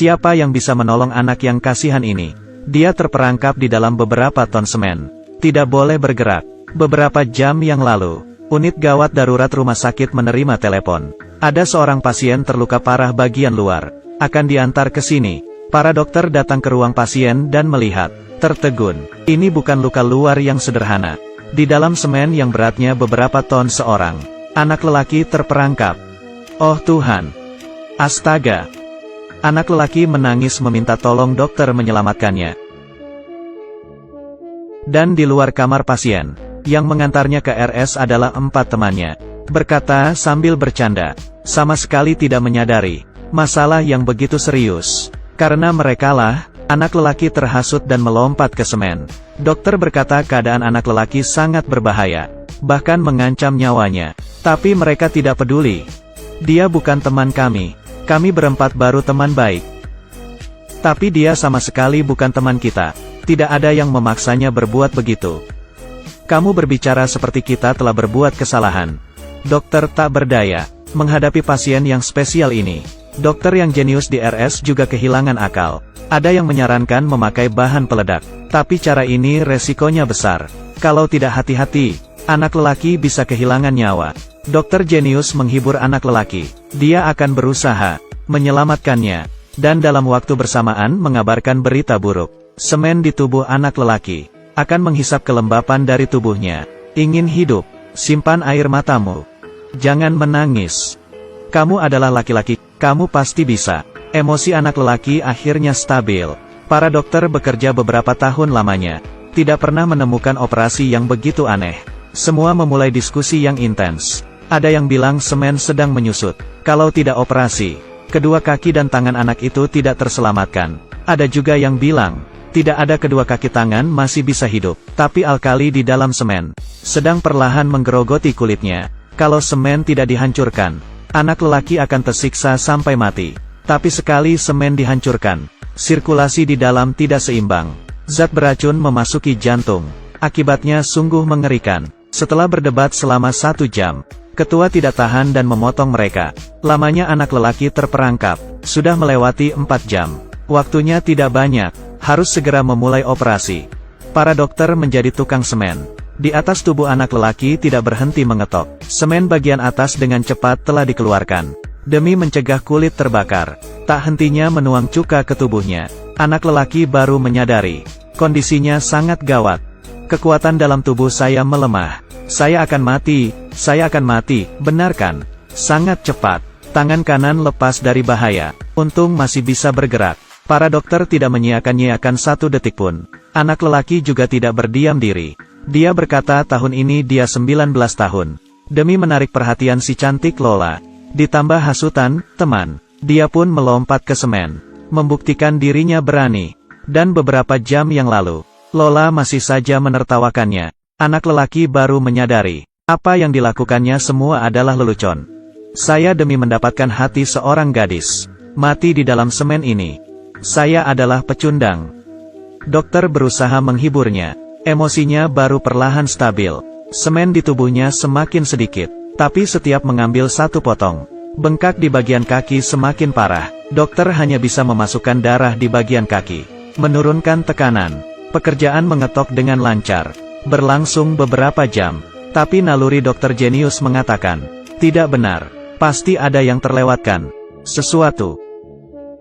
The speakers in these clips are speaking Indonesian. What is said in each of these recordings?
Siapa yang bisa menolong anak yang kasihan ini? Dia terperangkap di dalam beberapa ton semen. Tidak boleh bergerak. Beberapa jam yang lalu, unit gawat darurat rumah sakit menerima telepon. Ada seorang pasien terluka parah bagian luar. Akan diantar ke sini. Para dokter datang ke ruang pasien dan melihat. Tertegun. Ini bukan luka luar yang sederhana. Di dalam semen yang beratnya beberapa ton seorang anak lelaki terperangkap. Oh Tuhan! Astaga! Anak lelaki menangis meminta tolong dokter menyelamatkannya. Dan di luar kamar pasien, yang mengantarnya ke RS adalah 4 temannya. Berkata sambil bercanda, sama sekali tidak menyadari masalah yang begitu serius. Karena merekalah, anak lelaki terhasut dan melompat ke semen. Dokter berkata keadaan anak lelaki sangat berbahaya, bahkan mengancam nyawanya. Tapi mereka tidak peduli. Dia bukan teman kami. Kami berempat baru teman baik. Tapi dia sama sekali bukan teman kita. Tidak ada yang memaksanya berbuat begitu. Kamu berbicara seperti kita telah berbuat kesalahan. Dokter tak berdaya menghadapi pasien yang spesial ini. Dokter yang jenius di RS juga kehilangan akal. Ada yang menyarankan memakai bahan peledak. Tapi cara ini resikonya besar. Kalau tidak hati-hati, anak lelaki bisa kehilangan nyawa. Dokter jenius menghibur anak lelaki. Dia akan berusaha menyelamatkannya. Dan dalam waktu bersamaan mengabarkan berita buruk. Semen di tubuh anak lelaki akan menghisap kelembapan dari tubuhnya. Ingin hidup? Simpan air matamu. Jangan menangis. Kamu adalah laki-laki. Kamu pasti bisa. Emosi anak lelaki akhirnya stabil. Para dokter bekerja beberapa tahun lamanya. Tidak pernah menemukan operasi yang begitu aneh. Semua memulai diskusi yang intens. Ada yang bilang semen sedang menyusut. Kalau tidak operasi, kedua kaki dan tangan anak itu tidak terselamatkan. Ada juga yang bilang, tidak ada kedua kaki tangan masih bisa hidup. Tapi alkali di dalam semen sedang perlahan menggerogoti kulitnya. Kalau semen tidak dihancurkan, anak lelaki akan tersiksa sampai mati. Tapi sekali semen dihancurkan, sirkulasi di dalam tidak seimbang. Zat beracun memasuki jantung. Akibatnya sungguh mengerikan. Setelah berdebat selama 1 jam, ketua tidak tahan dan memotong mereka. Lamanya anak lelaki terperangkap. Sudah melewati 4 jam. Waktunya tidak banyak. Harus segera memulai operasi. Para dokter menjadi tukang semen. Di atas tubuh anak lelaki tidak berhenti mengetok. Semen bagian atas dengan cepat telah dikeluarkan. Demi mencegah kulit terbakar. Tak hentinya menuang cuka ke tubuhnya. Anak lelaki baru menyadari. Kondisinya sangat gawat. Kekuatan dalam tubuh saya melemah. Saya akan mati. Saya akan mati. Benarkan? Sangat cepat. Tangan kanan lepas dari bahaya. Untung masih bisa bergerak. Para dokter tidak menyiakan-nyiakan 1 detik pun. Anak lelaki juga tidak berdiam diri. Dia berkata tahun ini dia 19 tahun. Demi menarik perhatian si cantik Lola. Ditambah hasutan, teman. Dia pun melompat ke semen. Membuktikan dirinya berani. Dan beberapa jam yang lalu, Lola masih saja menertawakannya. Anak lelaki baru menyadari. Apa yang dilakukannya semua adalah lelucon. Saya demi mendapatkan hati seorang gadis. Mati di dalam semen ini. Saya adalah pecundang. Dokter berusaha menghiburnya. Emosinya baru perlahan stabil. Semen di tubuhnya semakin sedikit. Tapi setiap mengambil 1 potong, bengkak di bagian kaki semakin parah. Dokter hanya bisa memasukkan darah di bagian kaki. Menurunkan tekanan. Pekerjaan mengetok dengan lancar. Berlangsung beberapa jam. Tapi naluri dokter jenius mengatakan, tidak benar. Pasti ada yang terlewatkan. Sesuatu.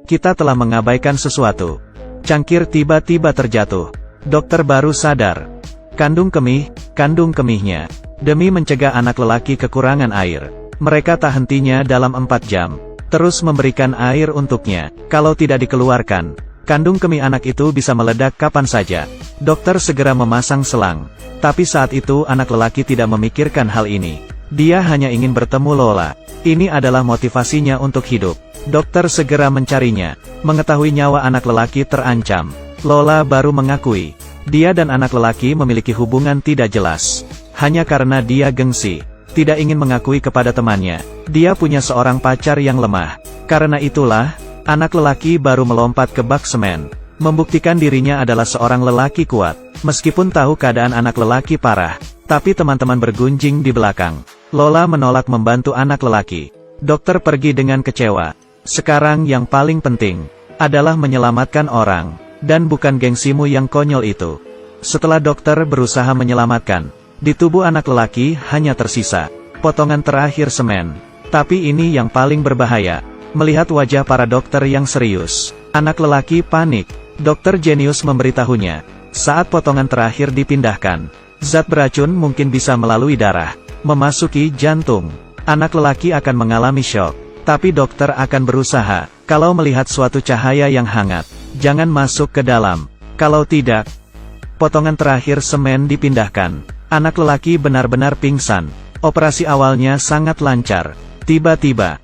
Kita telah mengabaikan sesuatu. Cangkir tiba-tiba terjatuh. Dokter baru sadar. Kandung kemihnya. Demi mencegah anak lelaki kekurangan air, mereka tak hentinya dalam 4 jam. Terus memberikan air untuknya. Kalau tidak dikeluarkan, kandung kemih anak itu bisa meledak kapan saja. Dokter segera memasang selang. Tapi saat itu anak lelaki tidak memikirkan hal ini. Dia hanya ingin bertemu Lola. Ini adalah motivasinya untuk hidup. Dokter segera mencarinya. Mengetahui nyawa anak lelaki terancam, Lola baru mengakui. Dia dan anak lelaki memiliki hubungan tidak jelas. Hanya karena dia gengsi. Tidak ingin mengakui kepada temannya. Dia punya seorang pacar yang lemah. Karena itulah, anak lelaki baru melompat ke bak semen. Membuktikan dirinya adalah seorang lelaki kuat. Meskipun tahu keadaan anak lelaki parah. Tapi teman-teman bergunjing di belakang. Lola menolak membantu anak lelaki. Dokter pergi dengan kecewa. Sekarang yang paling penting, adalah menyelamatkan orang, dan bukan gengsimu yang konyol itu. Setelah dokter berusaha menyelamatkan, di tubuh anak lelaki hanya tersisa potongan terakhir semen. Tapi ini yang paling berbahaya. Melihat wajah para dokter yang serius, anak lelaki panik. Dokter jenius memberitahunya, saat potongan terakhir dipindahkan, zat beracun mungkin bisa melalui darah, memasuki jantung. Anak lelaki akan mengalami syok. Tapi dokter akan berusaha, kalau melihat suatu cahaya yang hangat, jangan masuk ke dalam. Kalau tidak, potongan terakhir semen dipindahkan. Anak lelaki benar-benar pingsan. Operasi awalnya sangat lancar. Tiba-tiba,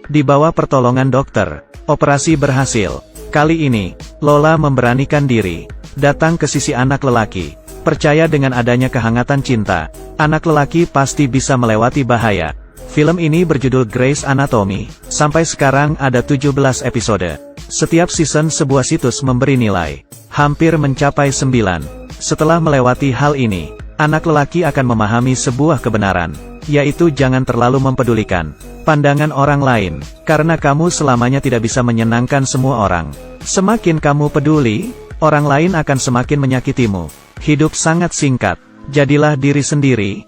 di bawah pertolongan dokter, operasi berhasil. Kali ini, Lola memberanikan diri, datang ke sisi anak lelaki. Percaya dengan adanya kehangatan cinta, anak lelaki pasti bisa melewati bahaya. Film ini berjudul Grey's Anatomy. Sampai sekarang ada 17 episode. Setiap season sebuah situs memberi nilai, hampir mencapai 9. Setelah melewati hal ini, anak lelaki akan memahami sebuah kebenaran, yaitu jangan terlalu mempedulikan pandangan orang lain, karena kamu selamanya tidak bisa menyenangkan semua orang. Semakin kamu peduli, orang lain akan semakin menyakitimu. Hidup sangat singkat, jadilah diri sendiri,